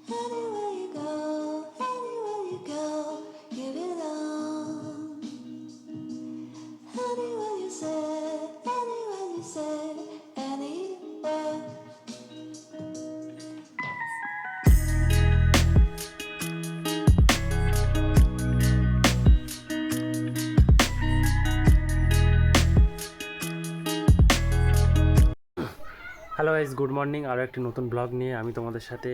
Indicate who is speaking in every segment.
Speaker 1: Anywhere you go, you belong. Anywhere you say, anywhere.
Speaker 2: Hello guys, good morning. আরও একটি নতুন blog নিয়ে আমি তোমাদের সাথে।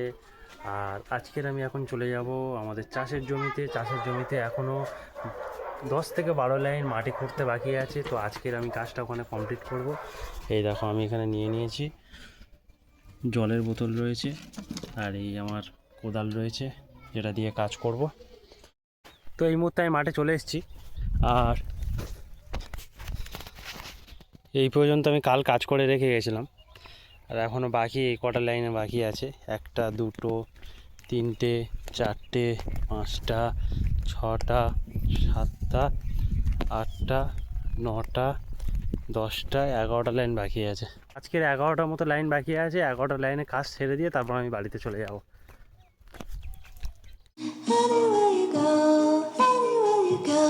Speaker 2: আর আজকের আমি এখন চলে যাব আমাদের চাষের জমিতে এখনও 10 থেকে 12 লাইন মাটি খুঁড়তে বাকি আছে। তো আজকের আমি কাজটা ওখানে কমপ্লিট করব। এই দেখো, আমি এখানে নিয়ে নিয়েছি, জলের বোতল রয়েছে, আর এই আমার কোদাল রয়েছে যেটা দিয়ে কাজ করব। তো এই মুহূর্তে আমি মাঠে চলে এসেছি। আর এই পর্যন্ত আমি কাল কাজ করে রেখে গেছিলাম, আর এখনও বাকি এই কটা লাইনে বাকি আছে। 1টা 2টো 3টে 4টে 5টা 6টা 7টা 8টা 9টা 10টা 11টা লাইন বাকি আছে। আজকের 11টার মতো লাইন বাকি আছে। 11টা লাইনে কাজ ছেড়ে দিয়ে তারপর আমি বাড়িতে চলে যাব।
Speaker 1: Anywhere you go,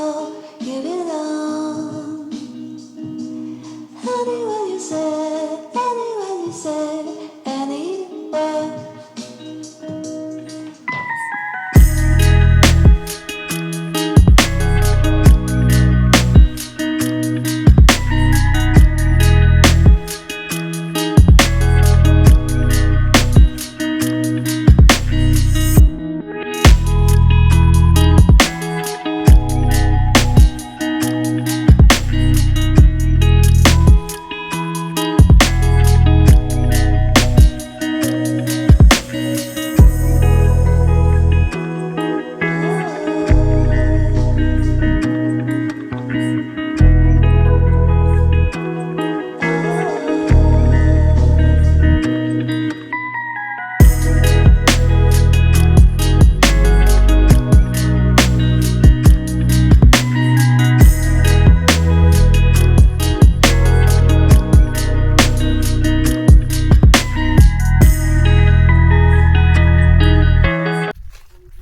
Speaker 1: you belong. Anywhere you say, anywhere.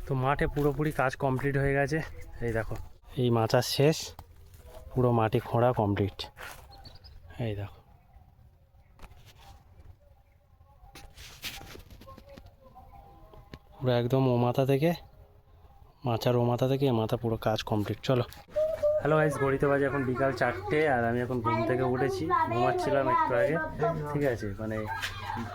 Speaker 2: তো মাঠে পুরোপুরি কাজ কমপ্লিট হয়ে গেছে। এই দেখো, এই মাচার শেষ, পুরো মাটি খোঁড়া কমপ্লিট। এই দেখো, পুরো একদম ও মাথা থেকে, মাচার ও মাথা থেকে এ মাথা পুরো কাজ কমপ্লিট। চলো। হ্যালো গাইস, ঘড়িতে বাজে এখন বিকাল 4টে, আর আমি এখন ঘুম থেকে উঠেছি। ঘুমাচ্ছিলাম একটু আগে, ঠিক আছে। মানে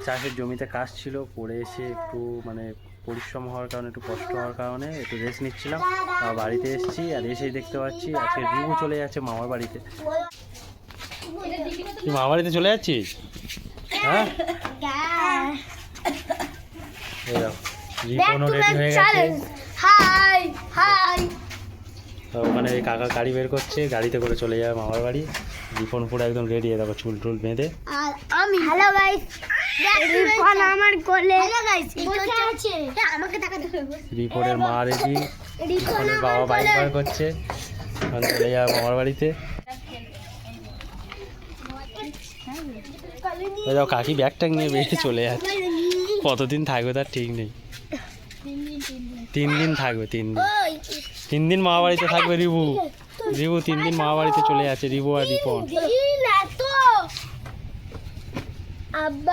Speaker 2: চাষের জমিতে কাজ ছিল, করে এসে একটু মানে পরিশ্রম হওয়ার কারণে, একটু কষ্ট হওয়ার কারণে একটু রেস্ট নিচ্ছিলাম। বাড়িতে এসেছি, আর এসেই দেখতে পাচ্ছি আজকে রিভু চলে যাচ্ছে মামার বাড়িতে। তুই মামার বাড়িতে চলে যাচ্ছিস? হ্যাঁ, এই দেখো, রিপনও রেডি হয়ে গেছে।
Speaker 3: High high.
Speaker 2: তো ওখানে কাকা গাড়ি বের করছে, গাড়িতে করে চলে যাবে মামার বাড়ি। রিপন পুরো একদম রেডি, দেখো চুল টুল বেঁধে।
Speaker 3: আর আমি হ্যালো গাইস, রিপন আমার কোলে। হ্যালো গাইস, বসে আছে। আমাকে তাকাতে হবে।
Speaker 2: রিপনের মা রেডি, রিপনের বাবা বাইক বার করছে, এখন চলে যাবে মামার বাড়িতে। দেখো কাকি ব্যাগ ট্যাগ নিয়ে বেরিয়ে চলে যাচ্ছে। কতদিন থাকবে তার ঠিক নেই। 3 দিন থাকবে, 3 দিন। 3 দিন মামা বাড়িতে থাকবে রিভু। 3 দিন মামা বাড়িতে চলে যাচ্ছে, রিভু আর রিপন।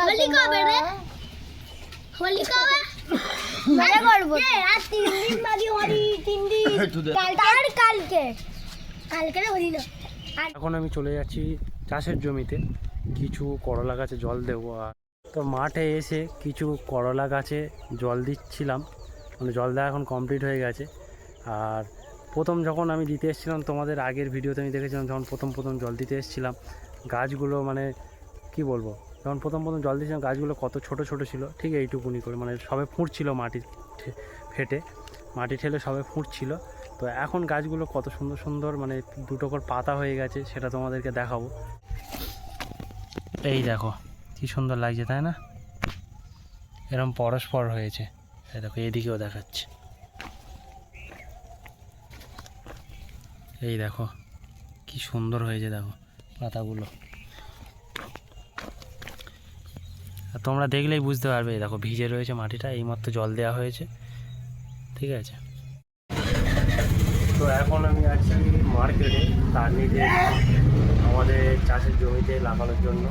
Speaker 3: হোলি কবে রে? হোলি কবে? মানে করব। আর 3 দিন বাকি হোলি, 3 দিন। কালকে হোলি না।
Speaker 2: এখন আমি চলে যাচ্ছি চাষের জমিতে, কিছু করলা গাছে জল দেবো। আর তো মাঠে এসে কিছু করলা গাছে জল দিচ্ছিলাম, মানে জল দেওয়া এখন কমপ্লিট হয়ে গেছে। আর প্রথম যখন আমি দিতে এসেছিলাম, তোমাদের আগের ভিডিওতে আমি দেখেছিলাম যখন প্রথম জল দিতে এসেছিলাম, গাছগুলো মানে কি বলবো, যখন প্রথম জল দিয়েছিলাম গাছগুলো কত ছোট ছোট ছিল, ঠিক এইটুকুনি করে, মানে সবে ফুটছিল, মাটি ফেটে মাটি ঠেলে সবে ফুটছিল। তো এখন গাছগুলো কত সুন্দর সুন্দর, মানে 2টো করে পাতা হয়ে গেছে, সেটা তোমাদেরকে দেখাবো। এই দেখো কি সুন্দর লাগছে, তাই না? এরকম পরস্পর হয়েছে। এই দেখো, এদিকেও দেখাচ্ছে। এই দেখো কি সুন্দর হয়েছে, দেখো পাতাগুলো। আর তোমরা দেখলেই বুঝতে পারবে, দেখো ভিজে রয়েছে মাটিটা, এইমাত্র জল দেওয়া হয়েছে, ঠিক আছে। তো এখন আমি আছি মার্কেটে, তার নিতে আমাদের চাষের জমিতে লাগানোর জন্য।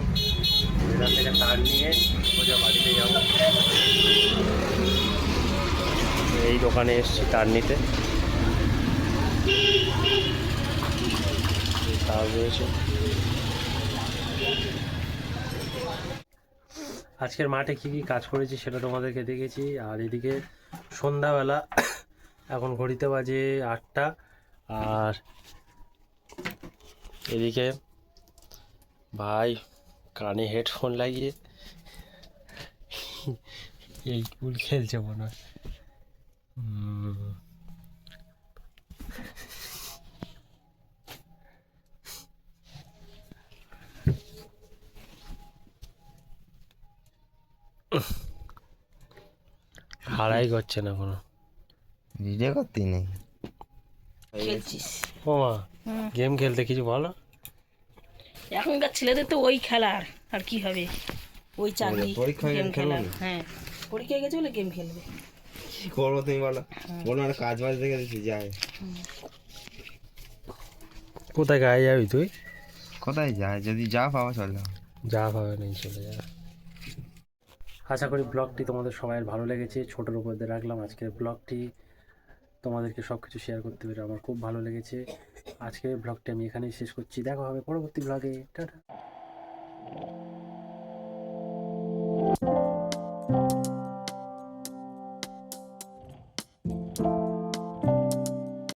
Speaker 2: এখান থেকে তার নিয়ে সোজা বাড়িতে যাবো। এই দোকানে এসেছি তার নিতে, তার রয়েছে। আজকের মাঠে কী কী কাজ করেছি সেটা তোমাদেরকে দেখেছি। আর এদিকে সন্ধ্যাবেলা, এখন ঘড়িতে বাজে 8টা, আর এদিকে ভাই কানে হেডফোন লাগিয়ে এই কুল খেলছে মনে হয়। হারাই করছে না কোনো,
Speaker 4: ভিডিও করতেই নেই।
Speaker 5: খেলছিস?
Speaker 2: ও মা, গেম খেলতে কিছু বলো।
Speaker 5: এখনকার ছেলেদের তো ওই খেলার আর কি হবে, ওই চাকরি
Speaker 4: পরীক্ষা হয়ে
Speaker 5: গেম
Speaker 4: গেলে
Speaker 5: খেলা।
Speaker 4: খেলবো না?
Speaker 5: হ্যাঁ, পরীক্ষা হয়ে গেছে বলে গেম খেলবে।
Speaker 4: কি করবো তুমি বলো? বলো আর কাজ বাজ দেখে দিচ্ছি যাই।
Speaker 2: কোথায় গায়ে যাবি তুই?
Speaker 4: কোথায় যায়? যদি যা পাওয়া চল যাও।
Speaker 2: যা ভাবে নেই চলে যাবে। আশা করি ব্লগটি তোমাদের সবাই ভালো লেগেছে। ছোটোর উপর দিয়ে রাখলাম আজকের ব্লগটি, তোমাদেরকে সব কিছু শেয়ার করতে পেরে আমার খুব ভালো লেগেছে। আজকের ব্লগটি আমি এখানেই শেষ করছি, দেখা হবে পরবর্তী ব্লগে। টাটা।